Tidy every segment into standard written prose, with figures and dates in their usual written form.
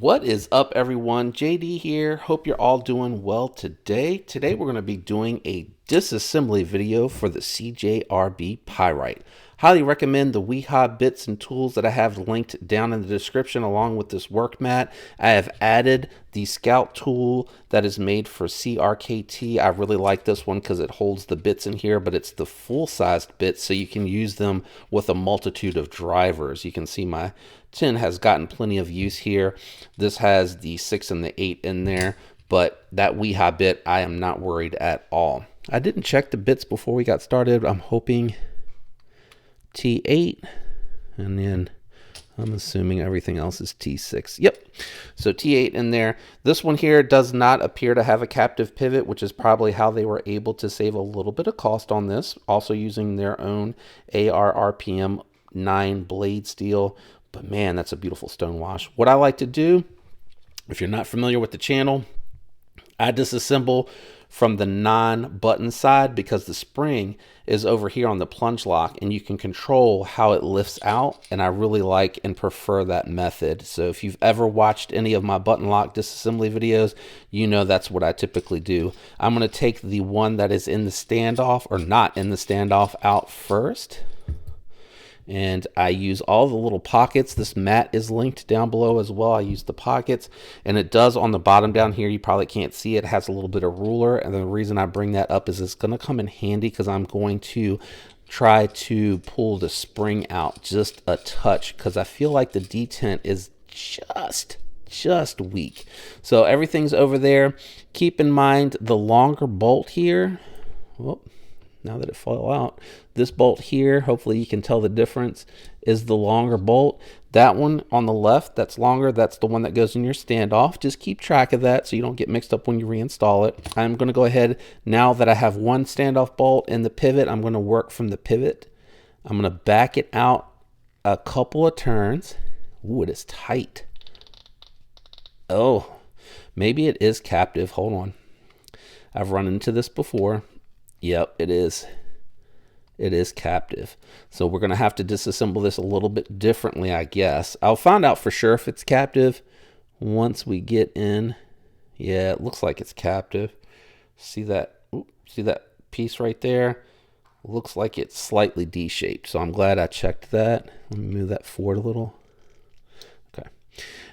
What is up, everyone? JD here. Hope you're all doing well today. Today we're going to be doing a disassembly video for the CJRB Pyrite. Highly recommend the WeHa bits and tools that I have linked down in the description along with this work mat. I have added the Scout tool that is made for CRKT. I really like this one because it holds the bits in here, but it's the full-sized bits, so you can use them with a multitude of drivers. You can see my tin has gotten plenty of use here. This has the 6 and the 8 in there, but that WeHa bit, I am not worried at all. I didn't check the bits before we got started. I'm hoping T8, and then I'm assuming everything else is T6. Yep, so T8 in there. This one here does not appear to have a captive pivot, which is probably how they were able to save a little bit of cost on this, also using their own AR-RPM 9 blade steel. But man, that's a beautiful stone wash. What I like to do, if you're not familiar with the channel, I disassemble from the non-button side because the spring is over here on the plunge lock and you can control how it lifts out, and I really like and prefer that method. So if you've ever watched any of my button lock disassembly videos, you know that's what I typically do. I'm going to take the one that is in the standoff or not in the standoff out first. And I use all the little pockets. This mat is linked down below as well. I use the pockets, and it does on the bottom down here. You probably can't see it. It has a little bit of ruler, and the reason I bring that up is it's going to come in handy because I'm going to try to pull the spring out just a touch because I feel like the detent is just weak. So everything's over there. Keep in mind the longer bolt here. Whoop. Now that it fell out, this bolt here, hopefully you can tell the difference, is the longer bolt. That one on the left, that's longer, that's the one that goes in your standoff. Just keep track of that so you don't get mixed up when you reinstall it. I'm going to go ahead, now that I have one standoff bolt in the pivot, I'm going to work from the pivot. I'm going to back it out a couple of turns. Ooh, it is tight. Oh, maybe it is captive. Hold on. I've run into this before. Yep, it is. It is captive. So we're going to have to disassemble this a little bit differently, I guess. I'll find out for sure if it's captive once we get in. Yeah, it looks like it's captive. See that? Oops, see that piece right there? Looks like it's slightly D-shaped. So I'm glad I checked that. Let me move that forward a little. Okay.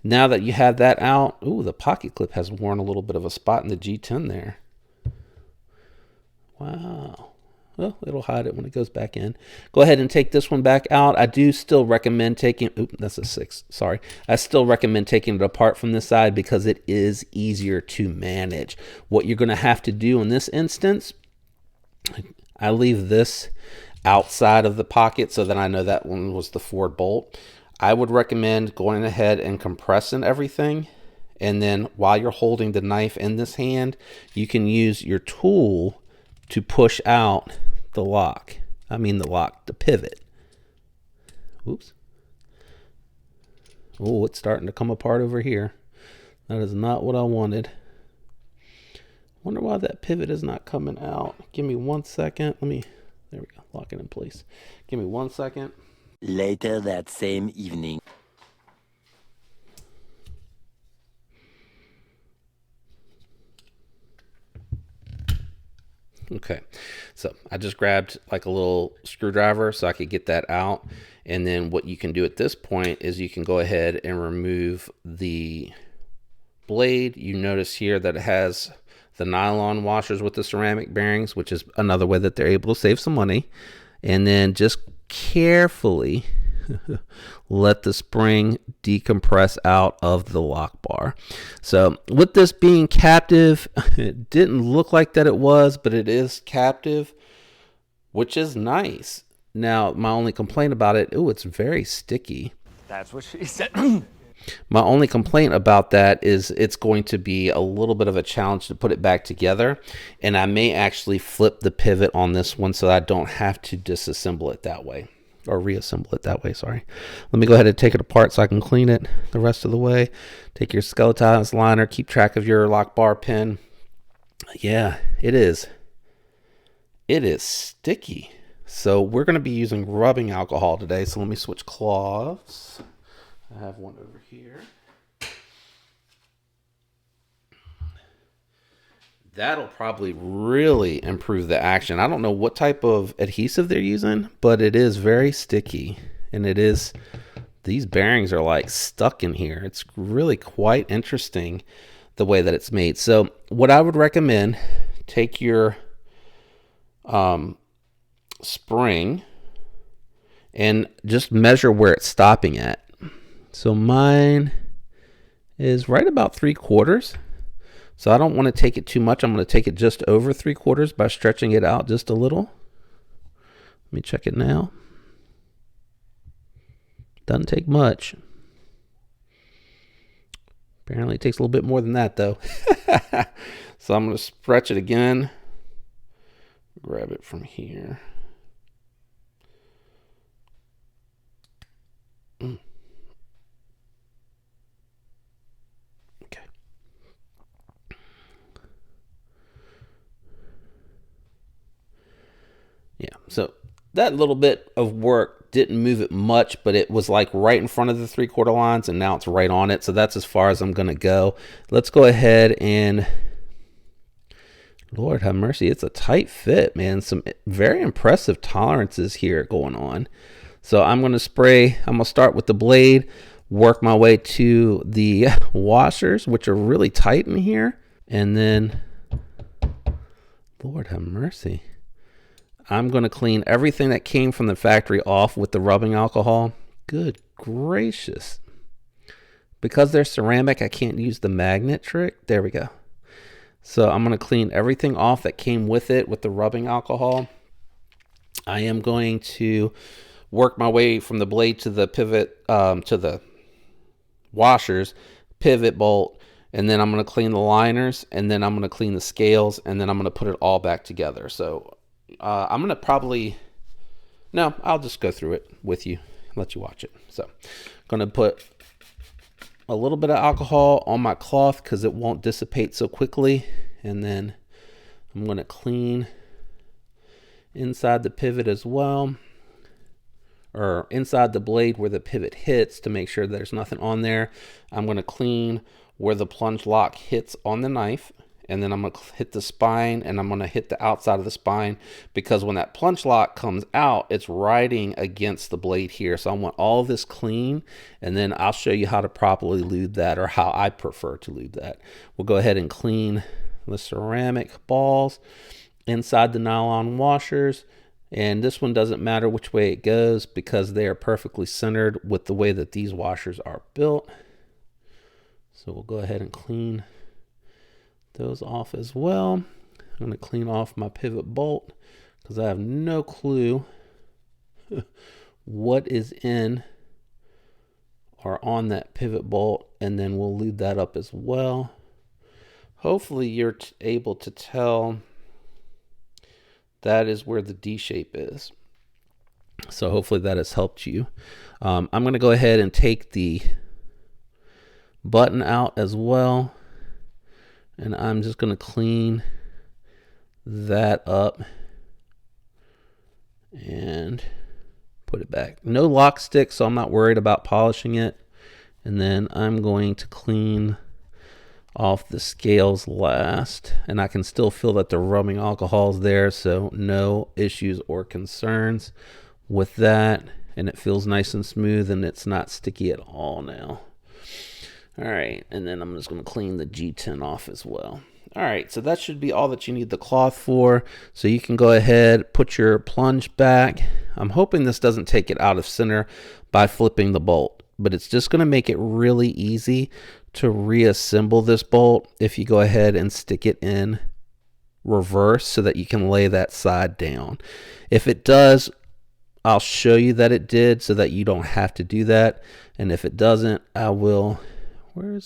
Now that you have that out, ooh, the pocket clip has worn a little bit of a spot in the G10 there. Wow. Well, it'll hide it when it goes back in. Go ahead and take this one back out. I do still recommend taking, oops, that's a 6, sorry. I still recommend taking it apart from this side because it is easier to manage. What you're going to have to do in this instance, I leave this outside of the pocket so that I know that one was the forward bolt. I would recommend going ahead and compressing everything. And then while you're holding the knife in this hand, you can use your tool to push out the lock. The pivot. Oops. Oh, it's starting to come apart over here. That is not what I wanted. Wonder why that pivot is not coming out. Give me 1 second. There we go, lock it in place. Give me 1 second. Later that same evening. Okay, so I just grabbed like a little screwdriver so I could get that out. And then what you can do at this point is you can go ahead and remove the blade. You notice here that it has the nylon washers with the ceramic bearings, which is another way that they're able to save some money. And then just carefully let the spring decompress out of the lock bar. So with this being captive, it didn't look like that it was, but it is captive, which is nice. Now, my only complaint about it, ooh, it's very sticky. That's what she said. My only complaint about that is it's going to be a little bit of a challenge to put it back together, and I may actually flip the pivot on this one so I don't have to disassemble it that way. Or reassemble it that way, sorry. Let me go ahead and take it apart so I can clean it the rest of the way. Take your skeletonized liner, keep track of your lock bar pin. Yeah, it is. It is sticky. So we're going to be using rubbing alcohol today. So let me switch cloths. I have one over here. That'll probably really improve the action. I don't know what type of adhesive they're using, but it is very sticky. And it is, these bearings are like stuck in here. It's really quite interesting the way that it's made. So what I would recommend, take your spring and just measure where it's stopping at. So mine is right about 3/4. So I don't want to take it too much. I'm going to take it just over 3/4 by stretching it out just a little. Let me check it now. Doesn't take much. Apparently it takes a little bit more than that though. So I'm going to stretch it again. Grab it from here. Okay. Yeah, so that little bit of work didn't move it much, but it was like right in front of the 3/4 lines, and now it's right on it. So that's as far as I'm going to go. Let's go ahead and, Lord have mercy, it's a tight fit, man. Some very impressive tolerances here going on. So I'm going to spray. I'm going to start with the blade, work my way to the washers, which are really tight in here. And then, Lord have mercy, I'm going to clean everything that came from the factory off with the rubbing alcohol. Good gracious. Because they're ceramic, I can't use the magnet trick. There we go. So I'm going to clean everything off that came with it with the rubbing alcohol. I am going to work my way from the blade to the pivot, to the washers, pivot bolt, and then I'm going to clean the liners, and then I'm going to clean the scales, and then I'm going to put it all back together. So I'm going to probably, no, I'll just go through it with you, let you watch it. So I'm going to put a little bit of alcohol on my cloth because it won't dissipate so quickly. And then I'm going to clean inside the pivot as well, or inside the blade where the pivot hits to make sure there's nothing on there. I'm going to clean where the plunge lock hits on the knife. And then I'm going to hit the spine, and I'm going to hit the outside of the spine, because when that plunge lock comes out, it's riding against the blade here. So I want all of this clean, and then I'll show you how to properly lube that, or how I prefer to lube that. We'll go ahead and clean the ceramic balls inside the nylon washers. And this one doesn't matter which way it goes because they are perfectly centered with the way that these washers are built. So we'll go ahead and clean those off as well. I'm going to clean off my pivot bolt because I have no clue what is in or on that pivot bolt, and then we'll lube that up as well. Hopefully you're able to tell that is where the D shape is. So hopefully that has helped you. I'm going to go ahead and take the button out as well. And I'm just going to clean that up and put it back. No lock stick, so I'm not worried about polishing it. And then I'm going to clean off the scales last. And I can still feel that the rubbing alcohol is there, so no issues or concerns with that. And it feels nice and smooth, and it's not sticky at all now. All right, and then I'm just going to clean the G10 off as well. All right, so that should be all that you need the cloth for. So you can go ahead, put your plunge back. I'm hoping this doesn't take it out of center by flipping the bolt, but it's just going to make it really easy to reassemble this bolt if you go ahead and stick it in reverse so that you can lay that side down. If it does, I'll show you that it did so that you don't have to do that. And if it doesn't, I will... There it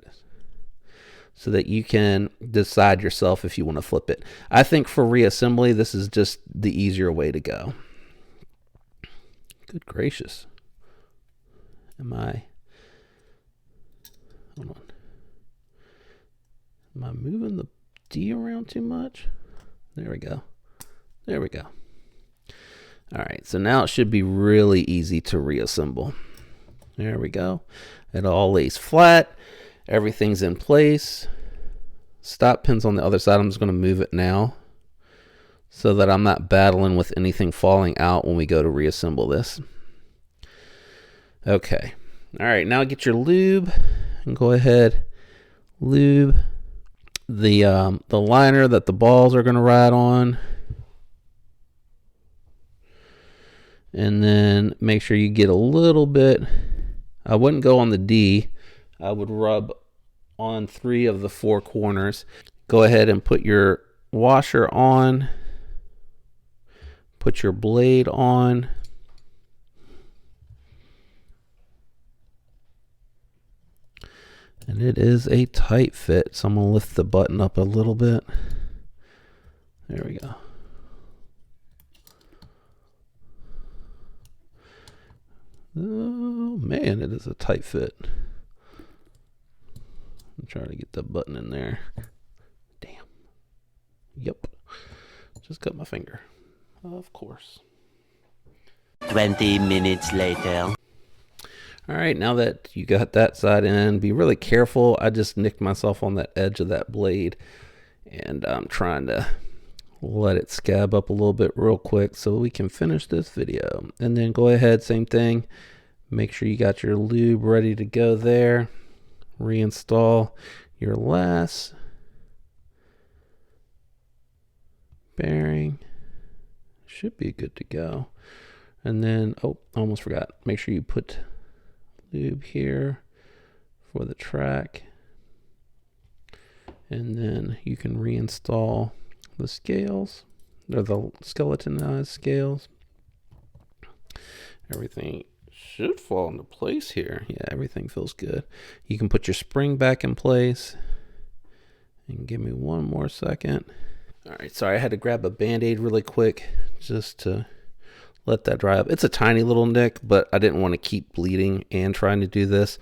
is. So that you can decide yourself if you want to flip it. I think for reassembly, this is just the easier way to go. Good gracious. Hold on. Am I moving the D around too much? There we go. There we go. All right, so now it should be really easy to reassemble. There we go. It all lays flat. Everything's in place. stop pin's on the other side. I'm just going to move it now so that I'm not battling with anything falling out when we go to reassemble this. Okay. All right, now get your lube and go ahead, lube the liner that the balls are going to ride on. And then make sure you get a little bit. I wouldn't go on the D. I would rub on 3 of the 4 corners. Go ahead and put your washer on. Put your blade on. And it is a tight fit, so I'm going to lift the button up a little bit. There we go. Oh man, it is a tight fit. I'm trying to get the button in there. Damn. Yep. Just cut my finger. Of course. 20 minutes later. All right, now that you got that side in, be really careful. I just nicked myself on that edge of that blade, and I'm trying to let it scab up a little bit real quick so we can finish this video. And then go ahead, same thing. Make sure you got your lube ready to go there. Reinstall your last bearing. Should be good to go. And then, oh, I almost forgot. Make sure you put lube here for the track. And then you can reinstall the scales, or the skeletonized scales. Everything should fall into place here. Yeah, everything feels good. You can put your spring back in place. And give me one more second. All right, sorry, I had to grab a Band-Aid really quick just to let that dry up. It's a tiny little nick, but I didn't want to keep bleeding and trying to do this.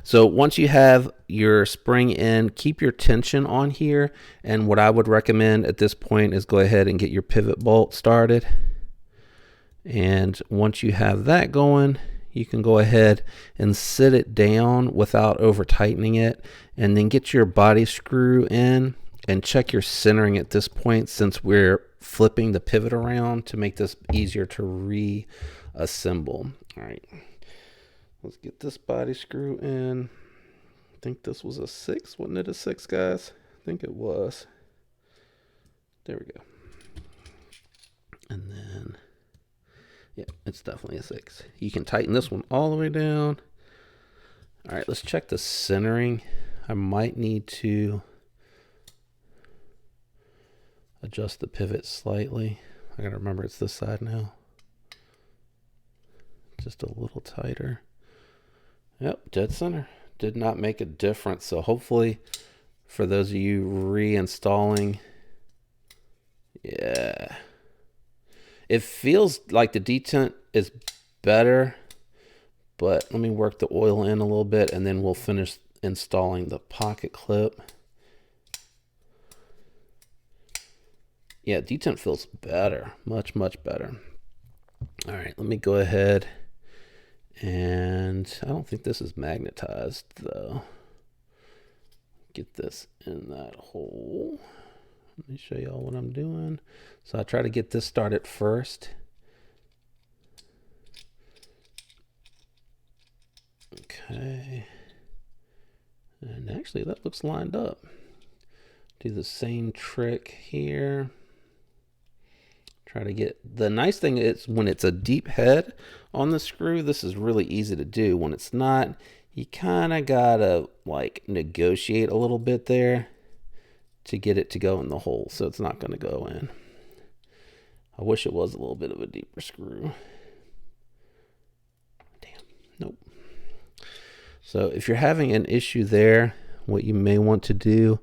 So once you have your spring in, keep your tension on here. And what I would recommend at this point is go ahead and get your pivot bolt started. And once you have that going, you can go ahead and sit it down without over tightening it, and then get your body screw in and check your centering at this point, since we're flipping the pivot around to make this easier to reassemble. All right, let's get this body screw in. I think this was a 6, wasn't it a 6, guys? I think it was. There we go. And then, yeah, it's definitely a 6. You can tighten this one all the way down. All right, let's check the centering. I might need to adjust the pivot slightly. I gotta remember it's this side now. Just a little tighter. Yep, dead center. Did not make a difference. So hopefully for those of you reinstalling, yeah, it feels like the detent is better, but let me work the oil in a little bit and then we'll finish installing the pocket clip. Yeah, detent feels better, much better. All right, let me go ahead, and I don't think this is magnetized though. Get this in that hole. Let me show y'all what I'm doing. So I try to get this started first. Okay. And actually that looks lined up. Do the same trick here. Try to get, the nice thing is when it's a deep head on the screw, this is really easy to do. When it's not, you kind of gotta like negotiate a little bit there to get it to go in the hole, so it's not going to go in. I wish it was a little bit of a deeper screw. Damn, nope. So if you're having an issue there, what you may want to do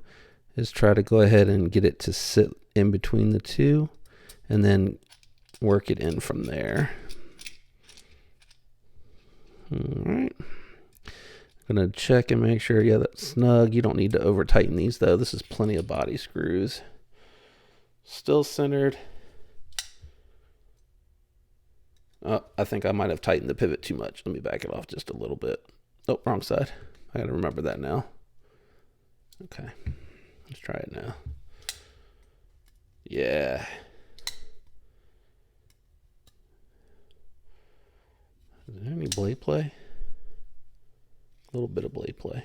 is try to go ahead and get it to sit in between the two, and then work it in from there. All right. I'm gonna check and make sure, yeah, that's snug. You don't need to over tighten these though. This is plenty of body screws. Still centered. Oh, I think I might have tightened the pivot too much. Let me back it off just a little bit. Oh, wrong side. I gotta remember that now. Okay. Let's try it now. Yeah. Is there any blade play? A little bit of blade play.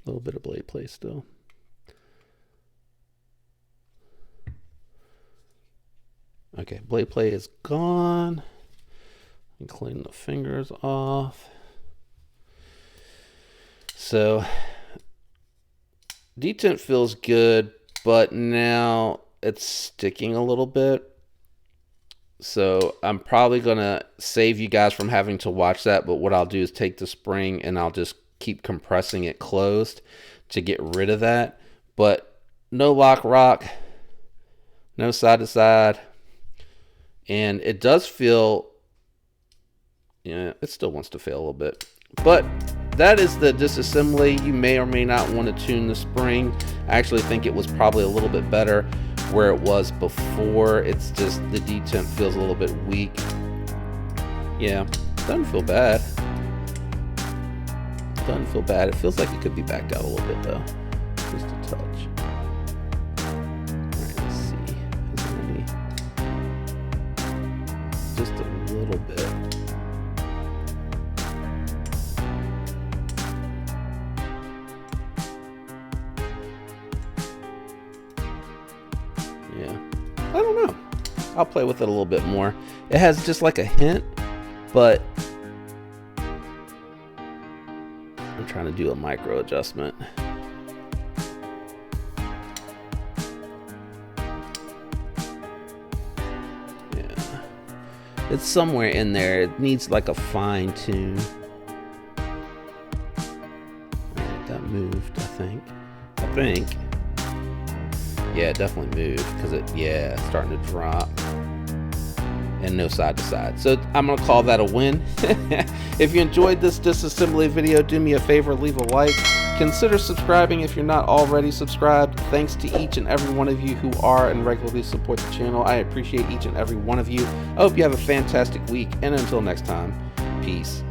A little bit of blade play still. Okay, blade play is gone. And clean the fingers off. So, detent feels good, but now it's sticking a little bit. So I'm probably going to save you guys from having to watch that, but what I'll do is take the spring and I'll just keep compressing it closed to get rid of that. But no lock rock, no side to side. And it does feel, yeah, it still wants to fail a little bit. But that is the disassembly. You may or may not want to tune the spring. I actually think it was probably a little bit better where it was before. It's just the detent feels a little bit weak. Yeah, doesn't feel bad. Doesn't feel bad. It feels like it could be backed out a little bit though. Just a touch. Alright, let's see. Is there any? Just a little bit. Yeah, I don't know. I'll play with it a little bit more. It has just like a hint, but I'm trying to do a micro adjustment. Yeah, it's somewhere in there. It needs like a fine tune. Alright, that moved, I think. Yeah, it definitely moved because it's starting to drop. And no side to side. So I'm going to call that a win. If you enjoyed this disassembly video, do me a favor, leave a like. Consider subscribing if you're not already subscribed. Thanks to each and every one of you who are and regularly support the channel. I appreciate each and every one of you. I hope you have a fantastic week. And until next time, peace.